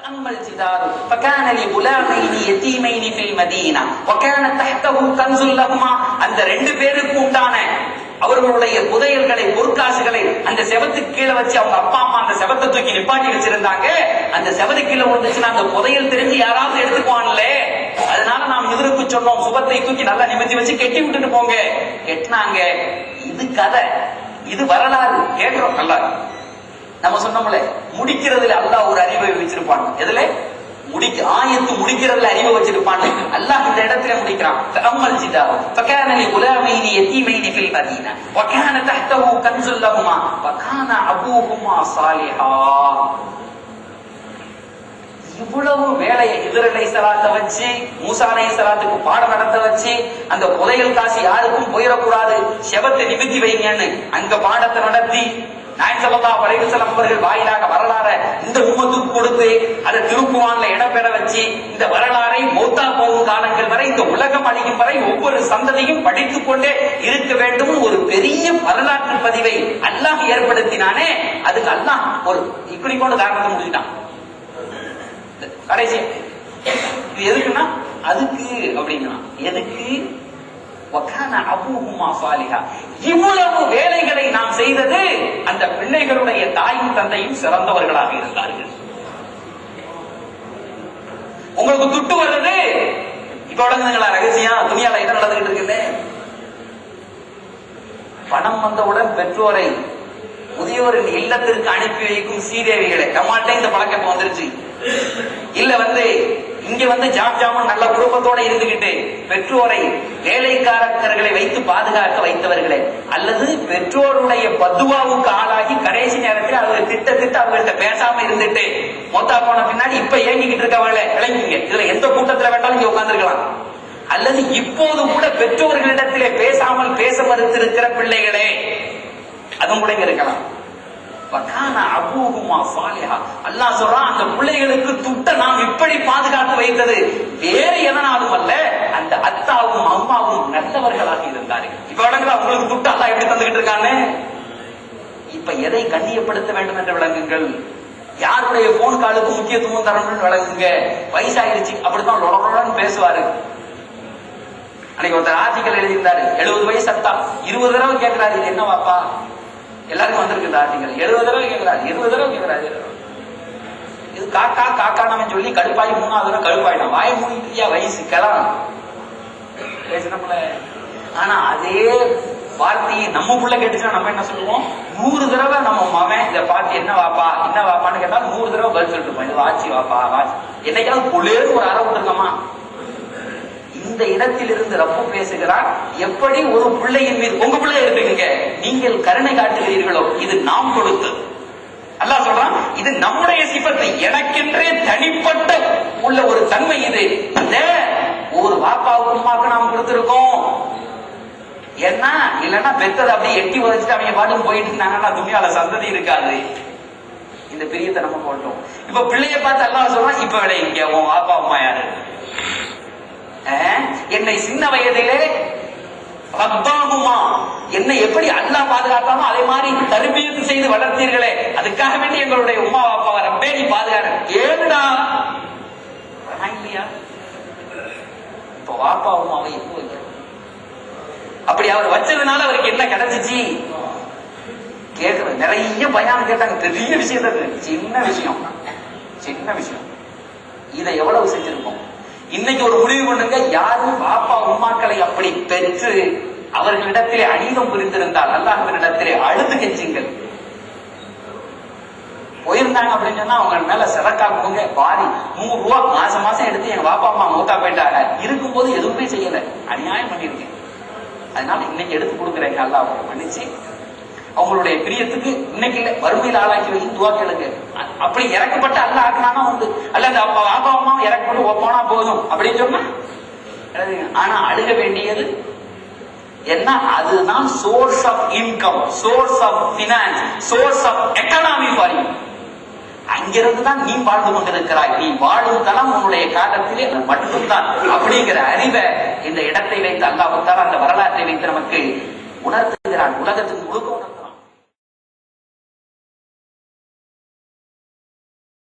فأما الجدار فكان لغلامين يتيمين في المدينة وكان تحته كنز لهما. அந்த ரெண்டு பேருக்கு உண்டான அவர்களுடைய புதையல்களை பொற்காசுகளை அந்த செவத்துக்கு கீழே வச்சு அவங்க அப்பா அம்மா அந்த செவத்தை தூக்கி நிப்பாட்டி வச்சிருந்தாங்க. அந்த செவத்து கீழே வந்துச்சுன்னா அந்த புதையல் தெரிஞ்சு யாராவது எடுத்துக்குவான்ல, அதனால நாம் எதிர்ப்பு சொன்னோம், சுபத்தை தூக்கி நல்லா நிமித்தி வச்சு கெட்டி விட்டுட்டு போங்க. கெட்டினாங்க. இது கதை, இது வரலாறு. கேட்கிறோம் நல்லா. நம்ம சொன்னோம்ல, முடிக்கிறதுல அல்லாஹ் ஒரு அறிவை வச்சிருப்பான். எதுல ஆயத்து முடிக்கிறதுல அறிவை வச்சிருப்பான். அல்லாஹ் இந்த இடத்துல முடிக்கிறான். அம்மல் ஜிதா ஃபகான லிகுலாமைனி யதீமைனி ஃபில் மதீனா வகான தஹ்தஹு கன்ஸுல் லஹுமா வகான அபூஹுமா சாலிஹா. இவ்வளவு வேலையை ஹிதர் அலைஹிஸ்ஸலாத்தை வச்சு மூசா அலைஹிஸ்ஸலாத்துக்கு பாடம் நடத்த வச்சு அந்த புதையல் காசு யாருக்கும் போயிடக்கூடாது, செவத்தை நிமித்தி வைங்கன்னு அங்க பாடத்தை நடத்தி நாயகம் ஸல்லல்லாஹு அலைஹி வஸல்லம் அவர்கள் வாயிலாக வரலாறை இந்த உம்மத்துக்கு கொடுத்து அதை திருக்குர்ஆன்ல இடம்பெற வச்சு இந்த வரலாறை மௌத்தா போகும் காலங்கள் வரை, இந்த உலகம் அழியும் வரை ஒவ்வொரு சந்ததியும் படித்துக் கொண்டே இருக்க வேண்டும் ஒரு பெரிய வரலாற்று பதிவை அல்லாஹ் ஏற்படுத்தினானே. அதுக்கு அல்லாஹ் ஒரு இப்படி கொண்டு காரணத்தை முடிஞ்சிட்டான். கடைசி இது எதுக்குன்னா அதுக்கு அப்படிங்கிறான். எதுக்கு? இவ்வளவு வேலைகளை நாம் செய்தது அந்த பிள்ளைகளுடைய தாயும் தந்தையும் சிறந்தவர்களாக இருந்தார்கள். உங்களுக்கு துட்டு வருது இப்ப வழங்குதுங்களா ரகசியம்? துணியால என்ன நடந்துகிட்டு இருக்குன்னு பணம் வந்தவுடன் பெற்றோரை முதியோரின் இல்லத்திற்கு அனுப்பி வைக்கும் சீதேவிகளை கமாட்டே இந்த பழக்கம் வந்துருச்சு. இல்ல இங்க ஜாம் நல்ல குடும்பத்தோட இருந்துகிட்டு பெற்றோரை வேலைக்காரர்களை வைத்து பாதுகாக்க வைத்தவர்களே, அல்லது பெற்றோருடைய பத்துவாவுக்கு ஆளாகி கடைசி நேரத்தில் அவங்க திட்ட அவங்கள்ட்ட பேசாம இருந்துட்டு மொத்தா போன பின்னாடி இப்ப ஏங்கிக்கிட்டு இருக்கவங்கள விளங்கிங்க. இதுல எந்த கூட்டத்துல வேண்டாலும் இங்க உட்கார்ந்துருக்கலாம். அல்லது இப்போது கூட பெற்றோர்களிடத்திலே பேசாமல் பேச மறுத்திருக்கிற பிள்ளைகளே, அதுவும் கூட இங்க இருக்கலாம். அல்லாஹ் சொல்றான், அந்த பிள்ளைகளுக்கு துட்ட நாம் இப்படி பாதுகாத்து வைத்தது வேறு எதனாலும் அல்ல, அந்த அத்தாவும் அம்மாவும் நல்லவர்களாக இருந்தார்கள். இப்ப விளங்குதா உங்களுக்கு துட்ட அல்லாஹ் எப்படி தந்துகிட்டு இருக்கான்னு? இப்ப எதை கண்ணியப்படுத்த வேண்டும் என்று விளங்குங்கள். யாருடைய போன் காலுக்கு முக்கியத்துவம் தரணும்னு விளங்குங்க. வயசாயிருச்சு அப்படித்தான் லொடலொடன்னு பேசுவாரு. அன்னைக்கு ஒருத்தர் ஆர்டிக்கல் எழுதியிருந்தாரு. 70 வயசு அத்தா 20 தடவை கேட்கிறாரு, இது என்ன வாப்பா? எல்லாருக்கும் வந்திருக்கு இந்த ஆர்டிக்கல். 70 தடவை கேட்கிறாரு, 20 தடவை கேட்கிறாரு. இது காக்கா காக்கான்னு சொல்லி கடுப்பாயி 3வது தடவை கடுப்பாயிடும். வாய் மூடிட்டியா வயசு கிளம் பேசினப்பல. ஆனா அதே வார்த்தையை நம்ம புள்ள கேட்டுச்சுன்னா நம்ம என்ன சொல்லுவோம்? 100 தடவை நம்ம மகன் இதை பார்த்து என்ன வாப்பா என்ன வாப்பான்னு கேட்டா 100 தடவை பதில் சொல்லிட்டு இருப்போம். இது வாச்சி வாப்பா வாச்சி. என்னைக்காவது புள்ளேன்னு ஒரு அறை விட்டுருக்கோமா? இந்த இடத்தில் இருந்து ரப்பு பேசுகிறார். எப்படி ஒரு பிள்ளையின் மீது உங்க பிள்ளை இருப்பீங்க நீங்கள் கருணை காட்டுகிறீர்களோ இது நாம் கொடுத்தது. அல்லாஹ் சொல்றான், இது நம்முடைய சிபத்து, எனக்கென்றே தனிப்பட்ட உள்ள ஒரு தன்மை. இது இந்த ஒரு வாப்பாவுக்கு உமாக்கு நாம் கொடுத்திருக்கோம். ஏன்னா இல்லன்னா பெத்தது அப்படியே எட்டி உதச்சிட்டு அவங்க பாட்டுக்கு போயிட்டு இருந்தாங்கன்னா துணியால சந்ததி இருக்காது. இந்த பிரியத்தை நம்ம போட்டோம். இப்ப பிள்ளைய பார்த்து அல்லாஹ் சொல்றான், இப்ப விட இங்க உன் வாப்பா அம்மா யாரு? என்னை சின்ன வயதிலே என்னை எப்படி அல்லாஹ் பாதுகாத்தாமோ அதே மாதிரி தர்பியத்து செய்து வளர்த்தீர்களே, அதுக்காக வேண்டி எங்களுடைய உமா பாப்பாவை ரப்பே நீ பாதுகாரு. ஏதுடா இல்லையா? இப்ப வாப்பா உமாவை எப்போ வைக்க அப்படி அவர் வச்சதுனால அவருக்கு என்ன கிடைச்சிச்சு கேட்கிற நிறைய பயான் கேட்டாங்க. பெரிய விஷயம், சின்ன விஷயம். இதை எவ்வளவு செஞ்சிருக்கோம்? இன்னைக்கு ஒரு முடிவு பண்ணுங்க, யாரும் பாப்பா உம்மாக்களை அப்படி பெற்று அவர்களிடத்திலே அநீதம் புரிந்திருந்தால் அல்லாஹ்வினிடத்திலே அழுது கெஞ்சுங்கள். போயிருந்தாங்க அப்படின்னு சொன்னா அவங்க மேல சிறக்காக்குங்க. பாதி 100 ரூபா மாசம் எடுத்து என் பாப்பா அம்மா மூத்தா போயிட்டாங்க, இருக்கும்போது எதுவுமே செய்யல, அநியாயம் பண்ணிருக்கேன். அதனால இன்னைக்கு எடுத்து கொடுக்குறேங்க, அல்லாஹ் அவங்க மன்னிச்சு அவங்களுடைய பிரியத்துக்கு இன்னைக்கு இல்ல வறுமையில் ஆளாக்கி வைத்து துவா கேளுங்க. அப்படி இறக்கப்பட்ட அல்ல ஆக்கினானா உண்டு, அல்லது அப்பா அம்மாவும் இறக்கப்பட்டு போனா போதும் அப்படின்னு சொன்னா. ஆனா அழுக வேண்டியது என்ன? அதுதான் source of income, source of finance, source of economy for you. அங்கிருந்து தான் நீ வாழ்ந்து கொண்டிருக்கிறாய். நீ வாழும் தளம் உன்னுடைய காலத்திலே மட்டும்தான் அப்படிங்கிற அறிவை இந்த இடத்தை வைத்து அல்லாஹ் அந்த வரலாற்றை வைத்து நமக்கு உணர்த்துகிறான். உலகத்துக்கு